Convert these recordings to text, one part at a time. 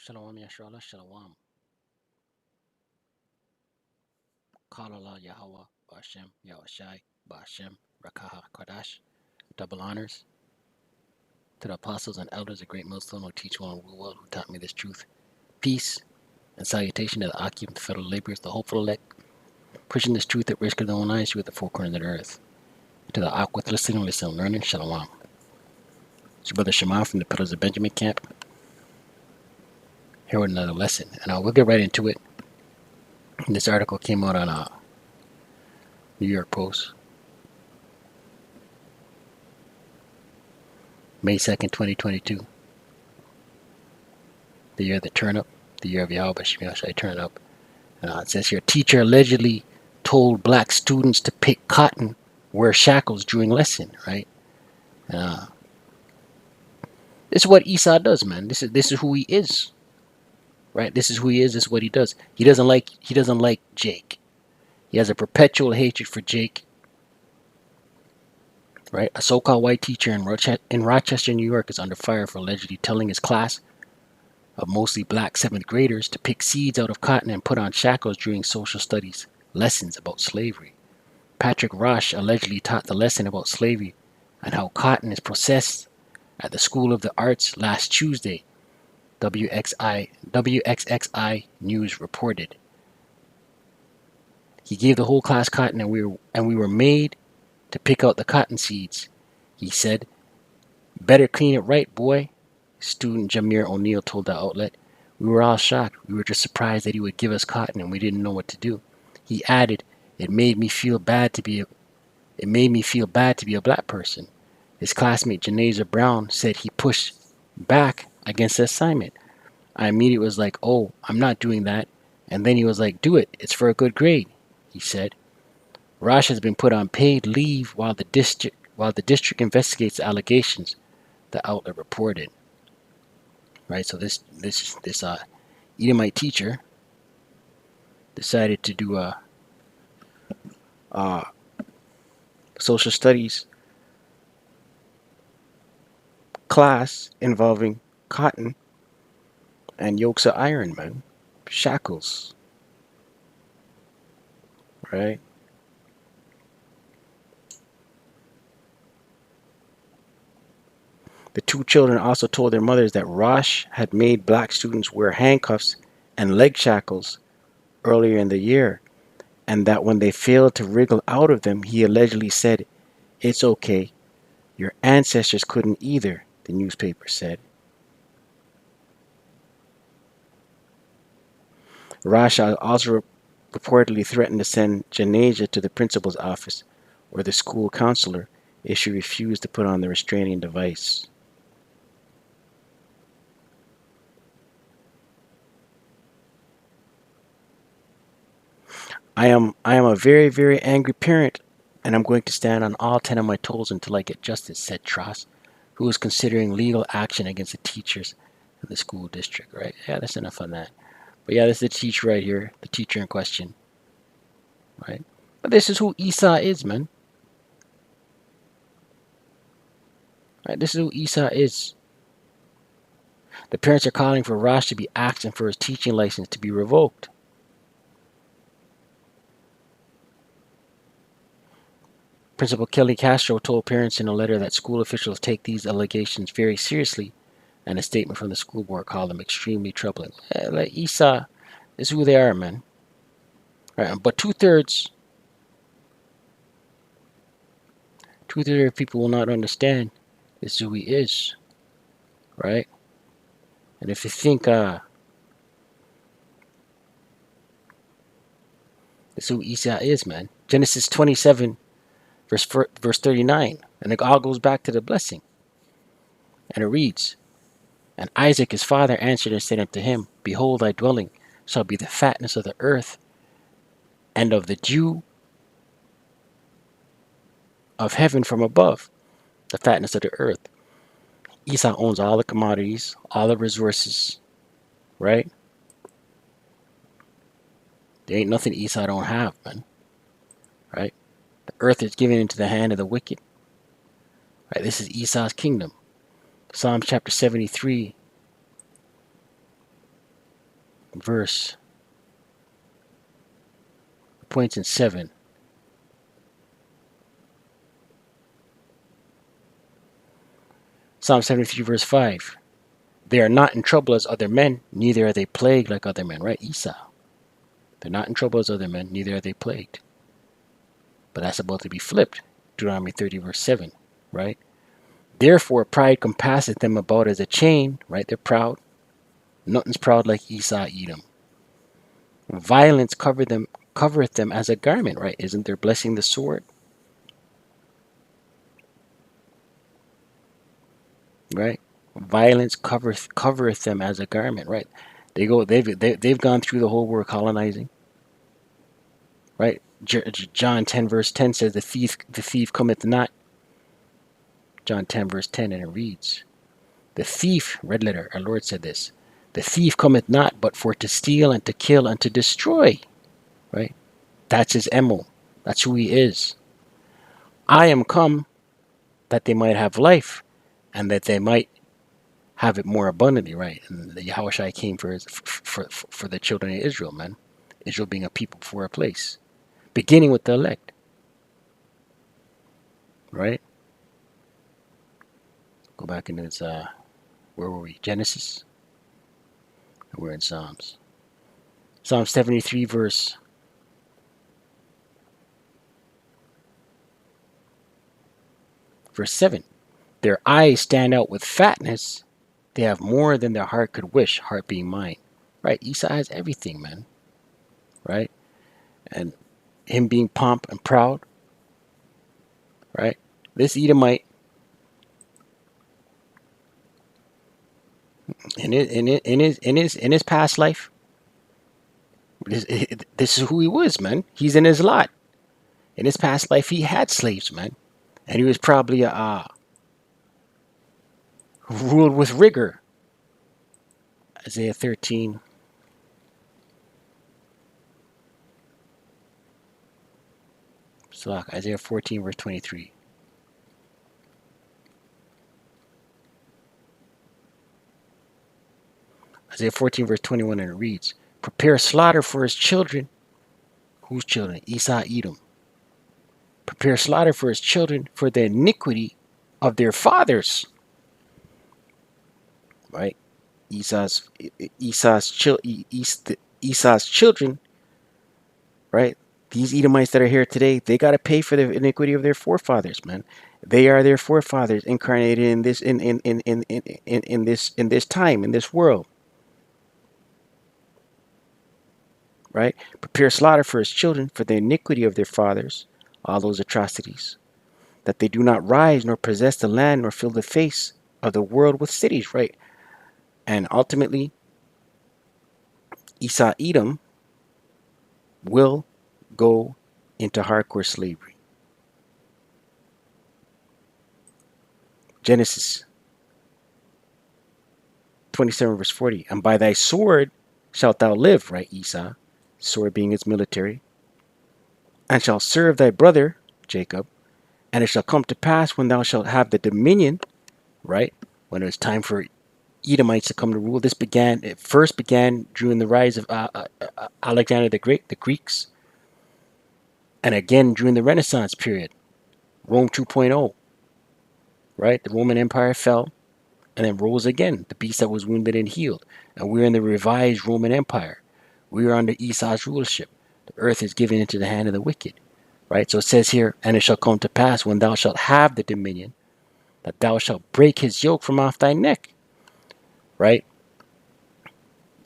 Qam Yasharahla, Shalom. Kalala Yahweh, Bashem, Yahushai, Bashem, Rakaha Kodash. Double honors to the apostles and elders, a great millstone who teach well and rule well, who taught me this truth. Peace and salutation to the occupant, the federal laborers, the hopeful elect, pushing this truth at risk of their own lives with the four corners of the earth. To the Aquith listening, listen, learning, Shalom. It's your brother Shema from the Pillars of Benjamin camp, here with another lesson. And we'll get right into it. This article came out on New York Post, May 2nd, 2022. The year of the turnip, the year of Yahweh Shai turnip. It says here, teacher allegedly told black students to pick cotton, wear shackles during lesson, right? This is what Esau does, man. This is who he is, right? This is who he is. This is what he does. He doesn't like Jake. He has a perpetual hatred for Jake, right? A so-called white teacher in Rochester, New York, is under fire for allegedly telling his class of mostly black 7th graders to pick seeds out of cotton and put on shackles during social studies lessons about slavery. Patrick Rosh allegedly taught the lesson about slavery and how cotton is processed at the School of the Arts last Tuesday, WXXI News reported. He gave the whole class cotton and we were made to pick out the cotton seeds. He said, "Better clean it right, boy," student Jameer O'Neill told the outlet. "We were all shocked. We were just surprised that he would give us cotton and we didn't know what to do." He added, It made me feel bad to be a black person." His classmate Janaza Brown said he pushed back against the assignment. "I immediately was like, oh, I'm not doing that." And then he was like, "Do it. It's for a good grade," he said. Rosh has been put on paid leave while the district investigates the allegations, the outlet reported. Right, so this Edomite teacher decided to do a social studies class involving cotton and yokes of iron, man. Shackles. Right? The two children also told their mothers that Rosh had made black students wear handcuffs and leg shackles earlier in the year, and that when they failed to wriggle out of them, he allegedly said, "It's okay. Your ancestors couldn't either," the newspaper said. Rosh also reportedly threatened to send Janasia to the principal's office or the school counselor if she refused to put on the restraining device. I am a very, very angry parent, and I'm going to stand on all 10 of my toes until I get justice, said Tross, who was considering legal action against the teachers in the school district, right? Yeah, that's enough on that. But yeah, this is the teacher right here, the teacher in question, right? But this is who Esau is, man. Right? This is who Esau is. The parents are calling for Rosh to be axed and for his teaching license to be revoked. Principal Kelly Castro told parents in a letter that school officials take these allegations very seriously, and a statement from the school board called them extremely troubling. Like Esau is who they are, man. Right? But two-thirds of people will not understand this is who he is, right? And if you think this is who Esau is, man. Genesis 27, verse 39, and it all goes back to the blessing. And it reads, "And Isaac his father answered and said unto him, Behold, thy dwelling shall be the fatness of the earth, and of the dew of heaven from above, the fatness of the earth." Esau owns all the commodities, all the resources, right? There ain't nothing Esau don't have, man. Right? The earth is given into the hand of the wicked. Right? This is Esau's kingdom. Psalm chapter 73, verse points in 7. Psalm 73 verse 5. They are not in trouble as other men, neither are they plagued like other men. Right, Esau. They're not in trouble as other men, neither are they plagued. But that's about to be flipped. Deuteronomy 30 verse 7. Right? Therefore pride compasseth them about as a chain. Right? They're proud. Nothing's proud like Esau, Edom. Violence covereth them as a garment. Right? Isn't their blessing the sword? Right? Violence covereth them as a garment. Right? They've gone through the whole world colonizing. Right? John 10 verse 10 says the thief cometh not. John 10 verse 10, and it reads, the thief, red letter, our Lord said this, the thief cometh not but for to steal and to kill and to destroy. Right? That's his MO. That's who he is. I am come that they might have life and that they might have it more abundantly. Right? And the Yahushua came for the children of Israel, man. Israel being a people for a place, beginning with the elect. Right? Go back into this, where were we? Genesis. We're in Psalms. Psalm 73 verse 7. Their eyes stand out with fatness. They have more than their heart could wish, heart being mine. Right? Esau has everything, man. Right? And him being pomp and proud. Right? This Edomite, in his past life, this is who he was, man. He's in his lot. In his past life, he had slaves, man, and he was probably ruled with rigor. Isaiah 13. Isaiah 14 verse 23. Isaiah 14 verse 21, and it reads, prepare slaughter for his children. Whose children? Esau, Edom. Prepare slaughter for his children for the iniquity of their fathers. Right? Esau's children, right? These Edomites that are here today, they got to pay for the iniquity of their forefathers, man. They are their forefathers incarnated in this in this time, in this world. Right? Prepare slaughter for his children for the iniquity of their fathers, all those atrocities, that they do not rise nor possess the land nor fill the face of the world with cities. Right? And ultimately, Esau, Edom will go into hardcore slavery. Genesis 27 verse 40. And by thy sword shalt thou live, right, Esau, sword being his military, and shall serve thy brother Jacob, and it shall come to pass when thou shalt have the dominion, right, when it was time for Edomites to come to rule. It first began during the rise of Alexander the Great, the Greeks, and again during the Renaissance period, Rome 2.0, right? The Roman Empire fell and then rose again, the beast that was wounded and healed. And we're in the revised Roman Empire. We are under Esau's rulership. The earth is given into the hand of the wicked, right? So it says here, and it shall come to pass when thou shalt have the dominion, that thou shalt break his yoke from off thy neck, right?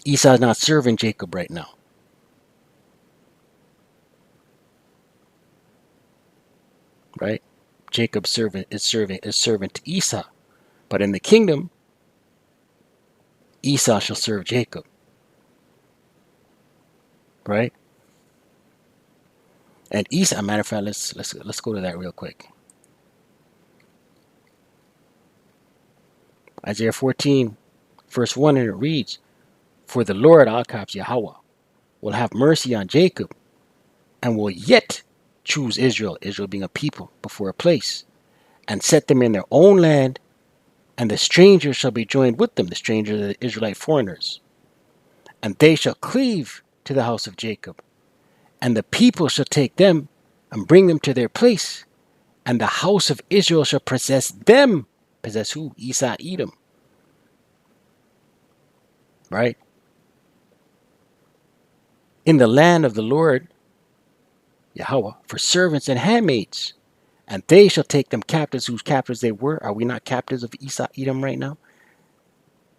Esau's not serving Jacob right now. Right? Jacob's servant is servant to Esau. But in the kingdom, Esau shall serve Jacob. Right? And Esau, matter of fact, let's go to that real quick. Isaiah 14, verse 1, and it reads, for the Lord, all caps Yahweh, will have mercy on Jacob, and will yet choose Israel, Israel being a people before a place, and set them in their own land, and the strangers shall be joined with them, the strangers are the Israelite foreigners. and they shall cleave to the house of Jacob, and the people shall take them and bring them to their place, and the house of Israel shall possess them. Possess who? Esau, Edom, right? In the land of the Lord, Yahweh, for servants and handmaids, and they shall take them captives whose captives they were. Are we not captives of Esau, Edom right now?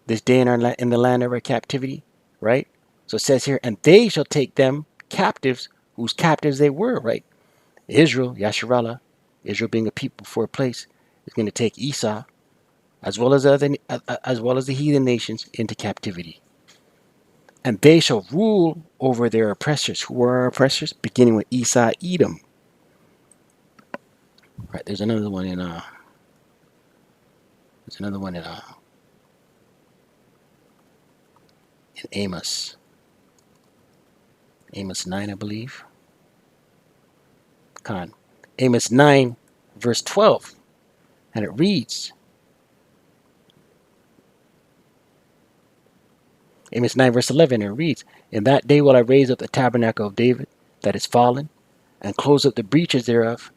This day in the land of our captivity, right? So it says here, and they shall take them captives whose captives they were, right? Israel, Yasharahla, Israel being a people for a place, is going to take Esau as well as the heathen nations into captivity. And they shall rule over their oppressors. Who are our oppressors? Beginning with Esau, Edom. Right, there's another one in in Amos. Amos 9, I believe. Amos 9, verse 12. And it reads, Amos 9, verse 11, and it reads, in that day will I raise up the tabernacle of David that is fallen, and close up the breaches thereof,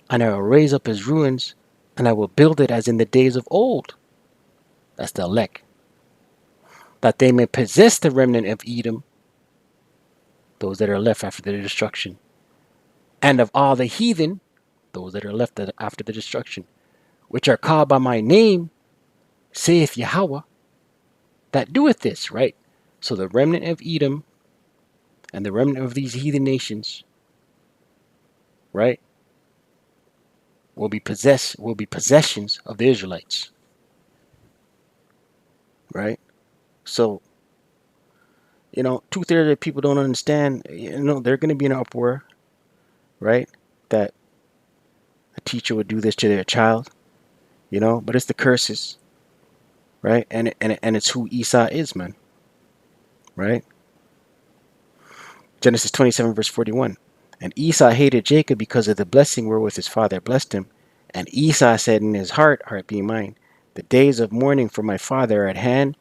and I will raise up his ruins, and I will build it as in the days of old. That's the elect. That they may possess the remnant of Edom, those that are left after the destruction, and of all the heathen, those that are left after the destruction, which are called by my name, saith Yahweh, that doeth this, right? So the remnant of Edom and the remnant of these heathen nations, right, will be possessions of the Israelites, right? So, 2/3 of people don't understand, they're going to be in an uproar, right? That a teacher would do this to their child, but it's the curses, right? And it's who Esau is, man, right? Genesis 27, verse 41. And Esau hated Jacob because of the blessing wherewith his father blessed him. And Esau said in his heart being mine, the days of mourning for my father are at hand,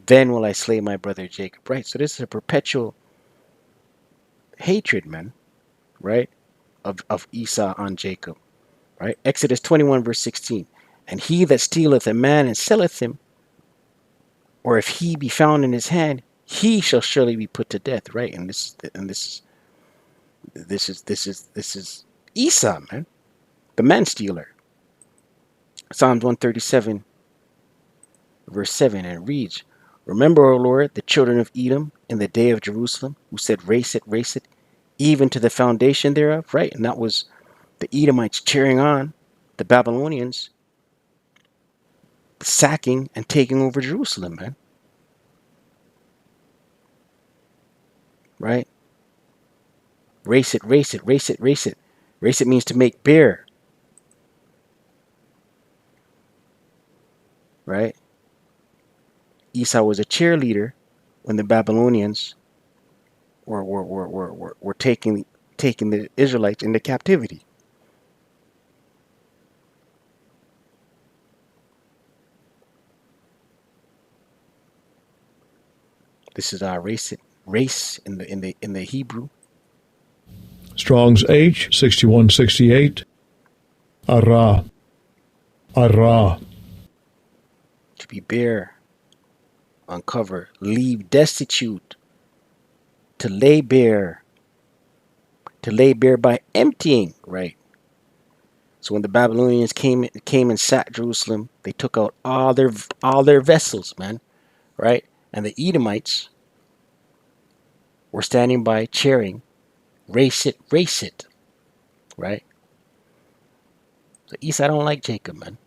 then will I slay my brother Jacob. Right? So this is a perpetual hatred, man, right? Of Esau on Jacob. Right? Exodus 21, verse 16. And he that stealeth a man and selleth him, or if he be found in his hand, he shall surely be put to death. Right? And this is Esau, man, the man stealer. Psalms 137, verse 7, and it reads, remember, O Lord, the children of Edom in the day of Jerusalem, who said, race it, even to the foundation thereof. Right? And that was the Edomites cheering on the Babylonians sacking and taking over Jerusalem, man. Right? Race it. Race it means to make bare. Right? Esau was a cheerleader when the Babylonians were taking the Israelites into captivity. This is our race in the Hebrew. Strong's H 6168. Ara. To be bare, uncover, leave destitute, to lay bare by emptying, right? So when the Babylonians came and sacked Jerusalem, they took out all their vessels, man, right? And the Edomites were standing by cheering, race it, right? So Esau don't like Jacob, man,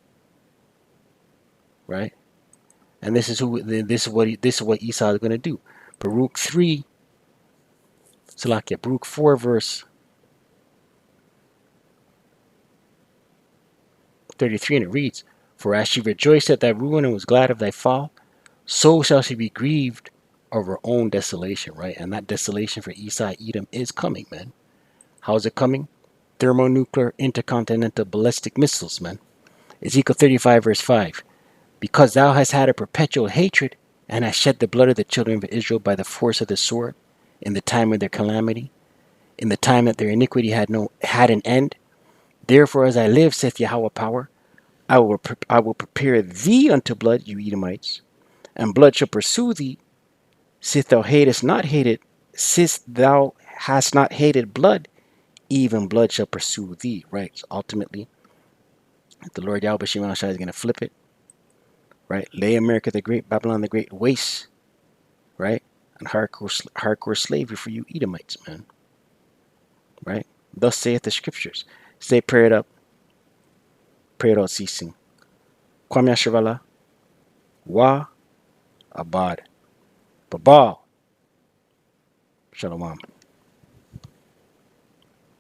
right? And this is what Esau is going to do. Baruch 4, verse 33, and it reads, for as she rejoiced at thy ruin and was glad of thy fall, so shall she be grieved of her own desolation, right? And that desolation for Esau, Edom is coming, man. How is it coming? Thermonuclear intercontinental ballistic missiles, man. Ezekiel 35, verse 5. Because thou hast had a perpetual hatred and I shed the blood of the children of Israel by the force of the sword in the time of their calamity, in the time that their iniquity had an end. Therefore, as I live, saith Yahweh power, I will prepare thee unto blood, you Edomites, and blood shall pursue thee, since thou hast not hated blood, even blood shall pursue thee. Right? So ultimately, the Lord Yahweh Shimon is going to flip it. Right? Lay America the Great, Babylon the Great waste. Right? And hardcore slavery for you Edomites, man. Right? Thus saith the scriptures. Stay prayed up, pray without ceasing. Qam Yasharahla, Wa Abad. Babal. Shalom.